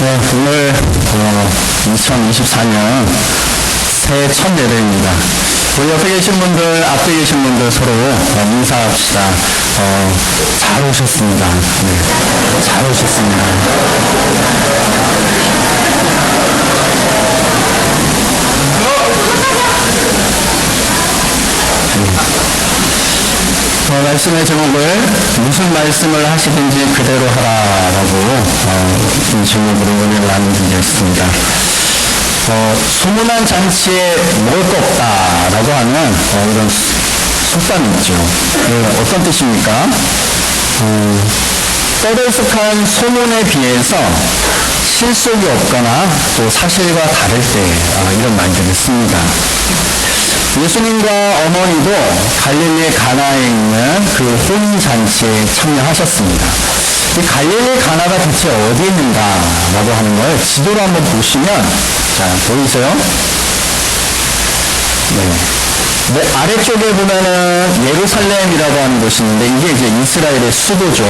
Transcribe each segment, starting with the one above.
네, 오늘 2024년 새해 첫 예배입니다. 우리 옆에 계신 분들, 앞에 계신 분들 서로 인사합시다. 잘 오셨습니다. 네, 잘 오셨습니다. 말씀의 제목을 무슨 말씀을 하시든지 그대로 하라라고 이 제목으로 오늘 나누겠습니다. 소문난 잔치에 먹을 거 없다라고 하는 이런 속담이 있죠. 어떤 뜻입니까? 떠들썩한 소문에 비해서 실속이 없거나 또 사실과 다를 때 이런 말들을 씁니다. 예수님과 어머니도 갈릴리 가나에 있는 그 혼인잔치에 참여하셨습니다. 이 갈릴리 가나가 대체 어디에 있는가라고 하는 걸 지도로 한번 보시면, 자, 보이세요? 네, 아래쪽에 보면은 예루살렘이라고 하는 곳이 있는데 이게 이제 이스라엘의 수도죠.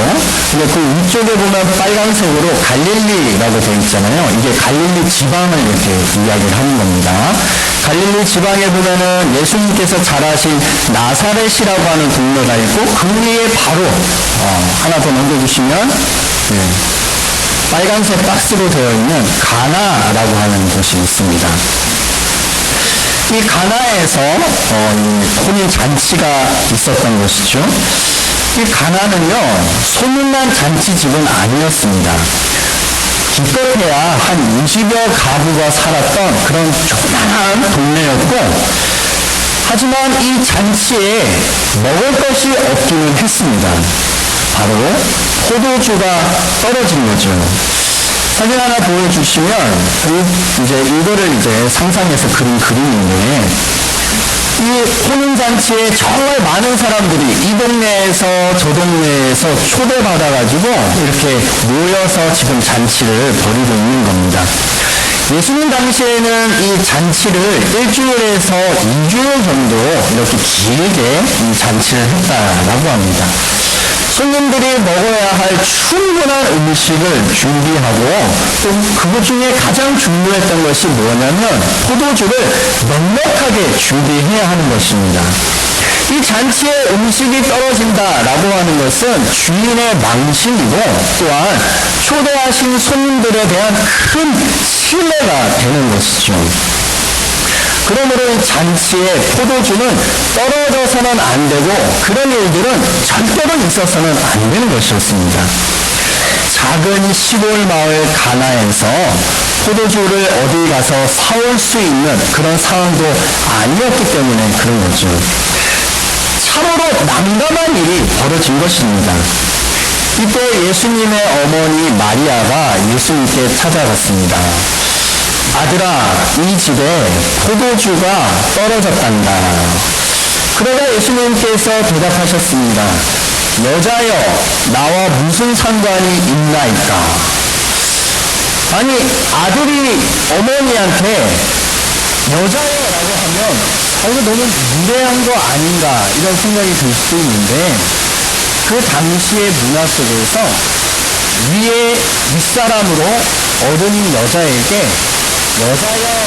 근데 그 위쪽에 보면 빨간색으로 갈릴리라고 되어 있잖아요. 이게 갈릴리 지방을 이렇게 이야기를 하는 겁니다. 갈릴리 지방에 보면은 예수님께서 자라신 나사렛이라고 하는 동네가 있고 그 위에 바로 하나 더 넘겨주시면 빨간색 박스로 되어 있는 가나라고 하는 곳이 있습니다. 이 가나에서 혼인 잔치가 있었던 것이죠. 이 가나는요, 소문난 잔치집은 아니었습니다. 기껏해야 한 20여 가구가 살았던 그런 조그마한 동네였고, 하지만 이 잔치에 먹을 것이 없기는 했습니다. 바로 포도주가 떨어진 거죠. 사진 하나 보여주시면, 이거를 상상해서 그린 그림인데, 이 혼인잔치에 정말 많은 사람들이 이 동네에서 저 동네에서 초대받아가지고 이렇게 모여서 지금 잔치를 벌이고 있는 겁니다. 예수님 당시에는 이 잔치를 1주일에서 2주일 정도 이렇게 길게 이 잔치를 했다라고 합니다. 손님들이 먹어야 할 충분한 음식을 준비하고 또 그것 중에 가장 중요했던 것이 뭐냐면 포도주를 넉넉하게 준비해야 하는 것입니다. 이 잔치에 음식이 떨어진다라고 하는 것은 주인의 망신이고 또한 초대하신 손님들에 대한 큰 신뢰가 되는 것이죠. 그러므로 이 잔치에 포도주는 떨어져서는 안 되고 그런 일들은 절대로 있어서는 안 되는 것이었습니다. 작은 시골 마을 가나에서 포도주를 어디 가서 사올 수 있는 그런 상황도 아니었기 때문에 그런 거죠. 참으로 난감한 일이 벌어진 것입니다. 이때 예수님의 어머니 마리아가 예수님께 찾아갔습니다. 아들아, 이 집에 포도주가 떨어졌단다. 그러자 예수님께서 대답하셨습니다. 여자여, 나와 무슨 상관이 있나이까? 아니, 아들이 어머니한테 여자여라고 하면 이거 너무 무례한 거 아닌가 이런 생각이 들 수도 있는데 그 당시의 문화 속에서 윗사람으로 어른인 여자에게 여자여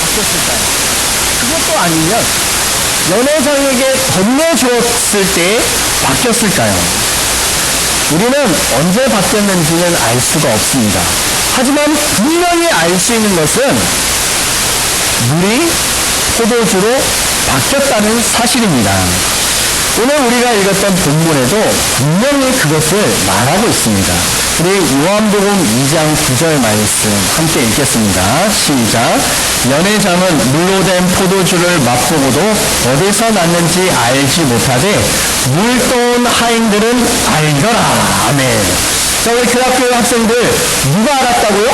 바뀌었을까요? 그것도 아니면 연회장에게 건네주었을 때 바뀌었을까요? 우리는 언제 바뀌었는지는 알 수가 없습니다. 하지만 분명히 알 수 있는 것은 물이 포도주로 바뀌었다는 사실입니다. 오늘 우리가 읽었던 본문에도 분명히 그것을 말하고 있습니다. 우리 요한복음 2장 9절 말씀 함께 읽겠습니다. 시작. 연회장은 물로 된 포도주를 맛보고도 어디서 났는지 알지 못하되 물 떠온 하인들은 알더라. 아멘. 자, 우리 교학교 학생들 누가 알았다고요?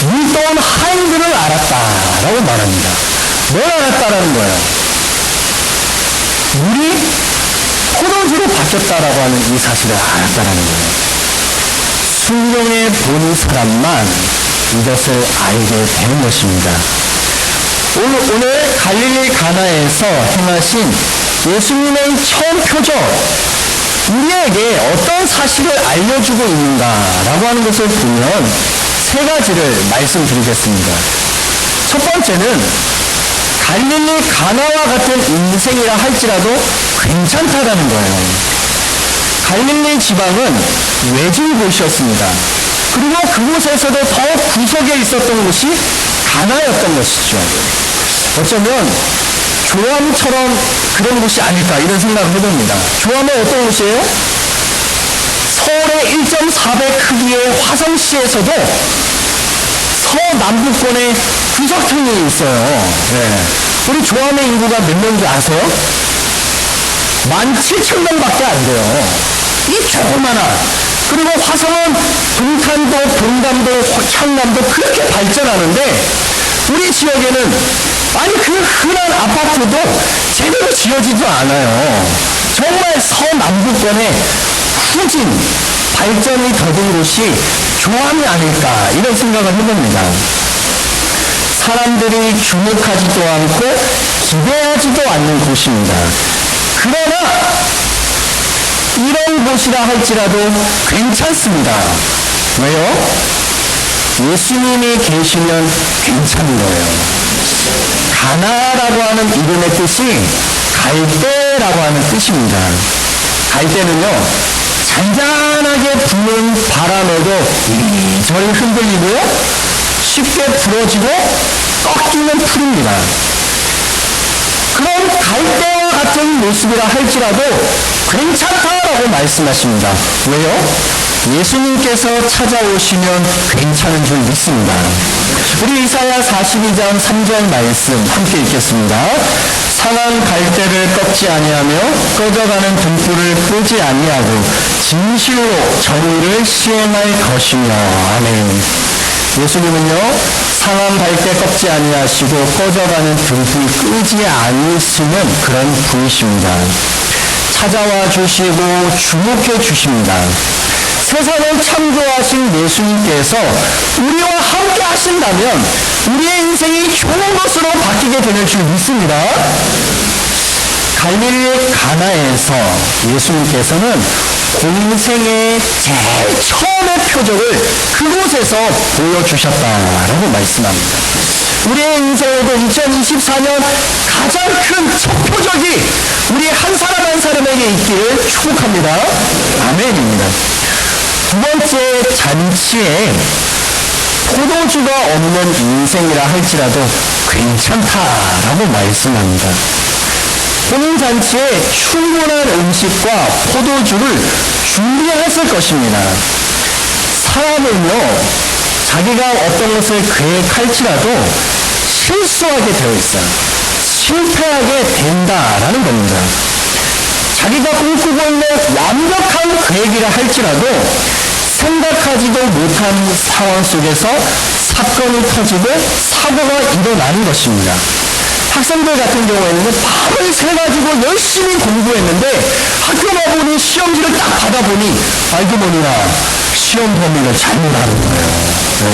물 떠온 하인들을 알았다라고 말합니다. 뭘 알았다라는 거예요? 물이 포도주로 바뀌었다라고 하는 이 사실을 알았다라는 거예요. 순종에 보는 사람만 이것을 알게 되는 것입니다. 오늘 갈릴리 가나에서 행하신 예수님의 처음 표적, 우리에게 어떤 사실을 알려주고 있는가라고 하는 것을 보면 세 가지를 말씀드리겠습니다. 첫 번째는 갈릴리 가나와 같은 인생이라 할지라도 괜찮다라는 거예요. 갈릴리 지방은 외진 곳이었습니다. 그리고 그곳에서도 더 구석에 있었던 곳이 가나였던 것이죠. 어쩌면 조암처럼 그런 곳이 아닐까 이런 생각을 해봅니다. 조암은 어떤 곳이에요? 서울의 1.4배 크기의 화성시에서도 서남부권에 구석탱이 있어요. 네. 우리 조암의 인구가 몇 명인지 아세요? 17,000명밖에 안 돼요. 이 조그마한. 그리고 화성은 동탄도, 동담도, 향남도 그렇게 발전하는데 우리 지역에는 아니 그 흔한 아파트도 제대로 지어지도 않아요. 정말 서남부권의 후진, 발전이 더딘 곳이 조암이 아닐까 이런 생각을 해봅니다. 사람들이 주목하지도 않고 기대하지도 않는 곳입니다. 그러나 이런 곳이라 할지라도 괜찮습니다. 왜요? 예수님이 계시면 괜찮은 거예요. 가나라고 하는 이름의 뜻이 갈대라고 하는 뜻입니다. 갈대는요, 잔잔하게 부는 바람에도 이리저리 흔들리고요, 쉽게 부러지고 꺾이는 풀입니다. 그런 갈대와 같은 모습이라 할지라도 괜찮다라고 말씀하십니다. 왜요? 예수님께서 찾아오시면 괜찮은 줄 믿습니다. 우리 이사야 42장 3절 말씀 함께 읽겠습니다. 상한 갈대를 꺾지 아니하며 꺼져가는 등불을 끄지 아니하고 진실로 정의를 시행할 것이며. 아멘. 예수님은요, 상한 갈대 꺾지 아니하시고 꺼져가는 등불 끄지 않으시는 그런 분이십니다. 찾아와 주시고 주목해 주십니다. 세상을 창조하신 예수님께서 우리와 함께 하신다면 우리의 인생이 좋은 것으로 바뀌게 되는 줄 믿습니다. 갈릴리 가나에서 예수님께서는 공생의 제일 처음의 표적을 그곳에서 보여주셨다라고 말씀합니다. 우리의 인생에도 2024년 가장 큰 첫 표적이 우리 한 사람 한 사람에게 있기를 축복합니다. 아멘입니다. 두 번째 잔치에 포도주가 없는 인생이라 할지라도 괜찮다라고 말씀합니다. 혼인잔치에 충분한 음식과 포도주를 준비했을 것입니다. 사람은요, 자기가 어떤 것을 계획할지라도 실수하게 되어 있어요. 실패하게 된다라는 겁니다. 자기가 꿈꾸고 있는 완벽한 계획이라 할지라도 생각하지도 못한 상황 속에서 사건이 터지고 사고가 일어나는 것입니다. 학생들 같은 경우에는 밤을 새가지고 열심히 공부했는데 학교 가보니 시험지를 딱 받아보니 알고 보니나 시험 범위를 잘못하는 거예요. 네,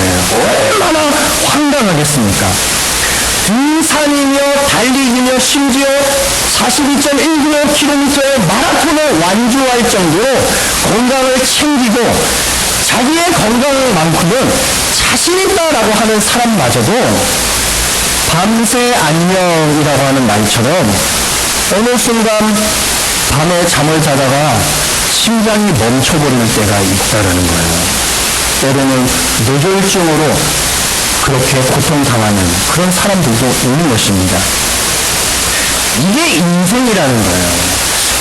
얼마나 황당하겠습니까? 등산이며 달리기며 심지어 42.1km의 마라톤을 완주할 정도로 건강을 챙기고 자기의 건강만큼은 자신 있다라고 하는 사람마저도 밤새 안녕이라고 하는 말처럼 어느 순간 밤에 잠을 자다가 심장이 멈춰버릴 때가 있다라는 거예요. 때로는 뇌졸중으로 그렇게 고통당하는 그런 사람들도 있는 것입니다. 이게 인생이라는 거예요.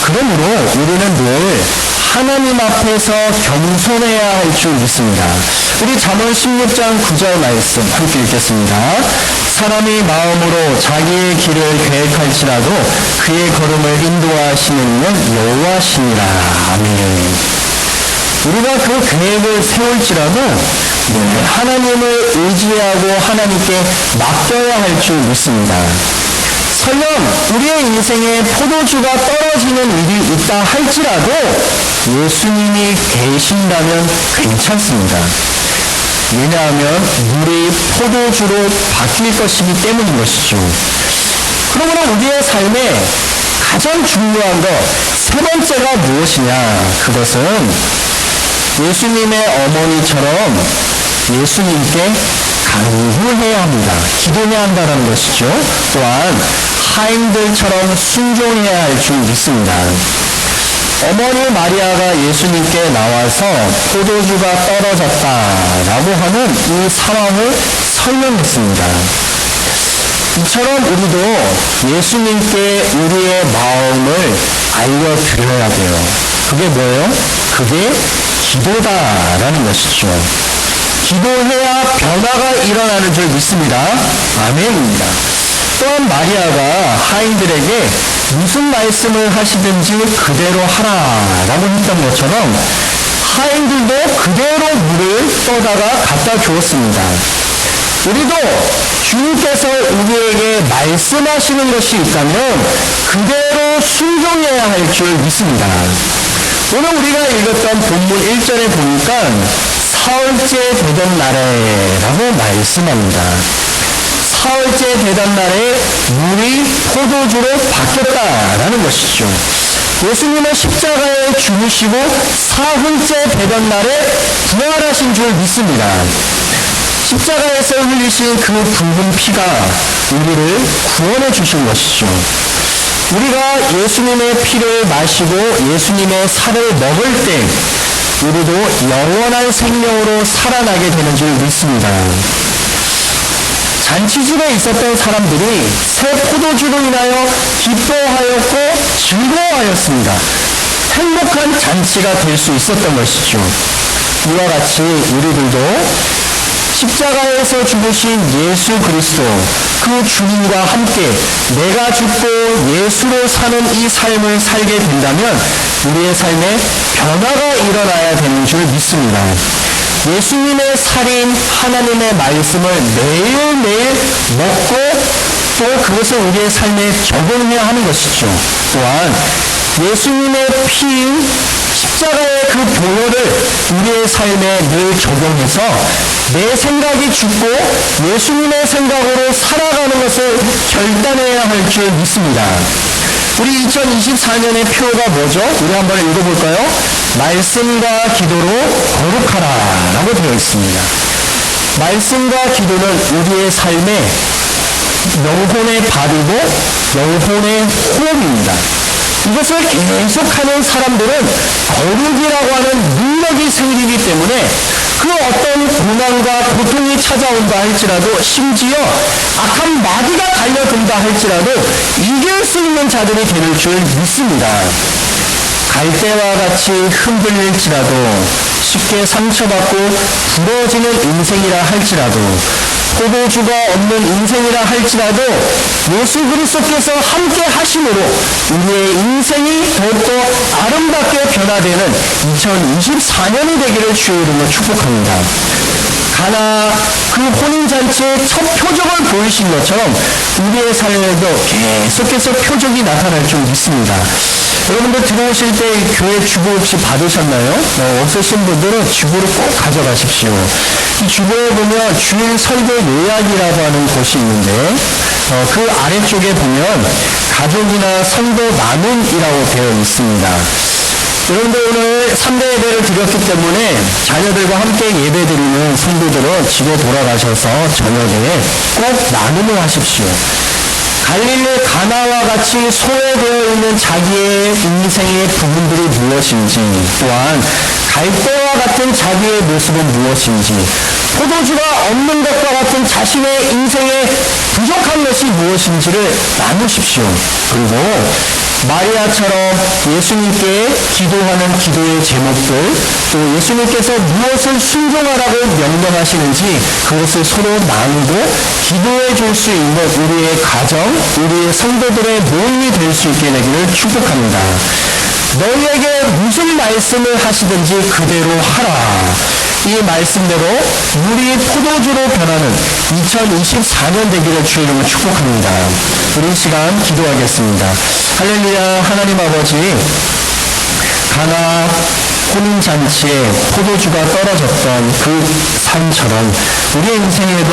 그러므로 우리는 늘 하나님 앞에서 겸손해야 할 줄 믿습니다. 우리 잠언 16장 9절 말씀 함께 읽겠습니다. 사람이 마음으로 자기의 길을 계획할지라도 그의 걸음을 인도하시는 이는 여호와시니라. 아멘. 우리가 그 계획을 세울지라도 하나님을 의지하고 하나님께 맡겨야 할 줄 믿습니다. 설령 우리의 인생에 포도주가 떨어지는 일이 있다 할지라도 예수님이 계신다면 괜찮습니다. 왜냐하면 물이 포도주로 바뀔 것이기 때문인 것이죠. 그러므로 우리의 삶에 가장 중요한 것, 세 번째가 무엇이냐? 그것은 예수님의 어머니처럼 예수님께 간구해야 합니다. 기도해야 한다는 것이죠. 또한 하인들처럼 순종해야 할 줄 믿습니다. 어머니 마리아가 예수님께 나와서 포도주가 떨어졌다라고 하는 이 상황을 설명했습니다. 이처럼 우리도 예수님께 우리의 마음을 알려드려야 돼요. 그게 뭐예요? 그게 기도다라는 것이죠. 기도해야 변화가 일어나는 줄 믿습니다. 아멘입니다. 또한 마리아가 하인들에게 무슨 말씀을 하시든지 그대로 하라라고 했던 것처럼 하인들도 그대로 물을 떠다가 갖다 주었습니다. 우리도 주님께서 우리에게 말씀하시는 것이 있다면 그대로 순종해야 할 줄 믿습니다. 오늘 우리가 읽었던 본문 1절에 보니까 사흘째 되던 날에라고 말씀합니다. 사흘째 되던 날에 물이 포도주로 바뀌었다라는 것이죠. 예수님은 십자가에 죽으시고 사흘째 되던 날에 부활하신 줄 믿습니다. 십자가에서 흘리신 그 붉은 피가 우리를 구원해 주신 것이죠. 우리가 예수님의 피를 마시고 예수님의 살을 먹을 때 우리도 영원한 생명으로 살아나게 되는 줄 믿습니다. 잔치집에 있었던 사람들이 새 포도주로 인하여 기뻐하였고 즐거워하였습니다. 행복한 잔치가 될 수 있었던 것이죠. 이와 같이 우리들도 십자가에서 죽으신 예수 그리스도 그 주님과 함께 내가 죽고 예수로 사는 이 삶을 살게 된다면 우리의 삶에 변화가 일어나야 되는 줄 믿습니다. 예수님의 살인 하나님의 말씀을 매일매일 먹고 또 그것을 우리의 삶에 적용해야 하는 것이죠. 또한 예수님의 피 십자가의 그 보혈을 우리의 삶에 늘 적용해서 내 생각이 죽고 예수님의 생각으로 살아가는 것을 결단해야 할 줄 믿습니다. 우리 2024년의 표가 뭐죠? 우리 한번 읽어볼까요? 말씀과 기도로 거룩하라 라고 되어 있습니다. 말씀과 기도는 우리의 삶에 영혼의 밥이고 영혼의 호흡입니다. 이것을 계속하는 사람들은 거룩이라고 하는 능력이 생기기 때문에 그 어떤 고난과 고통이 찾아온다 할지라도 심지어 악한 마귀가 달려든다 할지라도 이길 수 있는 자들이 될 줄 믿습니다. 갈대와 같이 흔들릴지라도 쉽게 상처받고 부러지는 인생이라 할지라도 포도주가 없는 인생이라 할지라도 예수 그리스도께서 함께 하심으로 우리의 인생이 더욱더 아름답게 변화되는 2024년이 되기를 주의 이름으로 축복합니다. 가나 그 혼인잔치의 첫 표적을 보이신 것처럼 우리의 삶에도 계속해서 표적이 나타날 줄 믿습니다. 여러분들 들어오실 때 교회 주보 혹시 받으셨나요? 없으신 분들은 주보를 꼭 가져가십시오. 이 주보에 보면 주일 설교 요약이라고 하는 곳이 있는데 그 아래쪽에 보면 가족이나 성도 나눔이라고 되어 있습니다. 여러분들 오늘 3대 예배를 드렸기 때문에 자녀들과 함께 예배드리는 성도들은 집에 돌아가셔서 저녁에 꼭 나눔을 하십시오. 갈릴리 가나와 같이 소외되어 있는 자기의 인생의 부분들이 무엇인지, 또한 갈대와 같은 자기의 모습은 무엇인지, 포도주가 없는 것과 같은 자신의 인생의 부족한 것이 무엇인지를 나누십시오. 그리고 마리아처럼 예수님께 기도하는 기도의 제목들, 또 예수님께서 무엇을 순종하라고 명령하시는지 그것을 서로 나누고 기도해 줄 수 있는 우리의 가정, 우리의 성도들의 모임이 될 수 있게 되기를 축복합니다. 너희에게 무슨 말씀을 하시든지 그대로 하라. 이 말씀대로 물이 포도주로 변하는 2024년 되기를 주의 이름으로 축복합니다. 우리 시간 기도하겠습니다. 할렐루야. 하나님 아버지, 가나 혼인잔치에 포도주가 떨어졌던 그 삶처럼 우리의 인생에도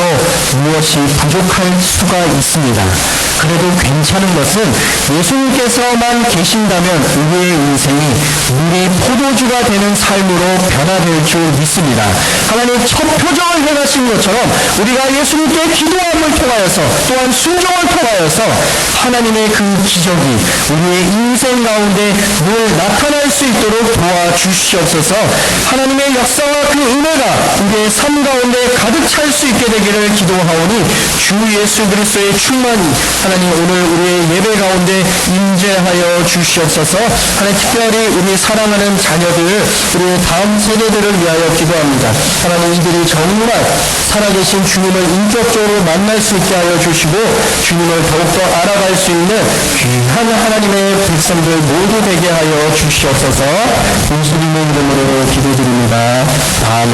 무엇이 부족할 수가 있습니다. 그래도 괜찮은 것은 예수님께서만 계신다면 우리의 인생이 물이 포도주가 되는 삶으로 변화될 줄 믿습니다. 하나님 첫 표정을 행하신 것처럼 우리가 예수님께 기도함을 통하여서 또한 순종을 통하여서 하나님의 그 기적이 우리의 인생 가운데 늘 나타날 수 있도록 도와주시옵소서. 하나님의 역사와 그 은혜가 우리의 삶 가운데 가득 찰 수 있게 되기를 기도하오니 주 예수 그리스도의 충만이 하나님 오늘 우리의 예배 가운데 임재하여 주시옵소서. 하나님 특별히 우리 사랑하는 자녀들, 우리의 다음 세대들을 위하여 기도합니다. 하나님 이들이 정말 살아계신 주님을 인격적으로 만날 수 있게 하여 주시고 주님을 더욱더 알아갈 수 있는 귀한 하나님의 백성들 모두 되게 하여 주시옵소서. 예수님의 이름으로 기도드립니다. 아멘.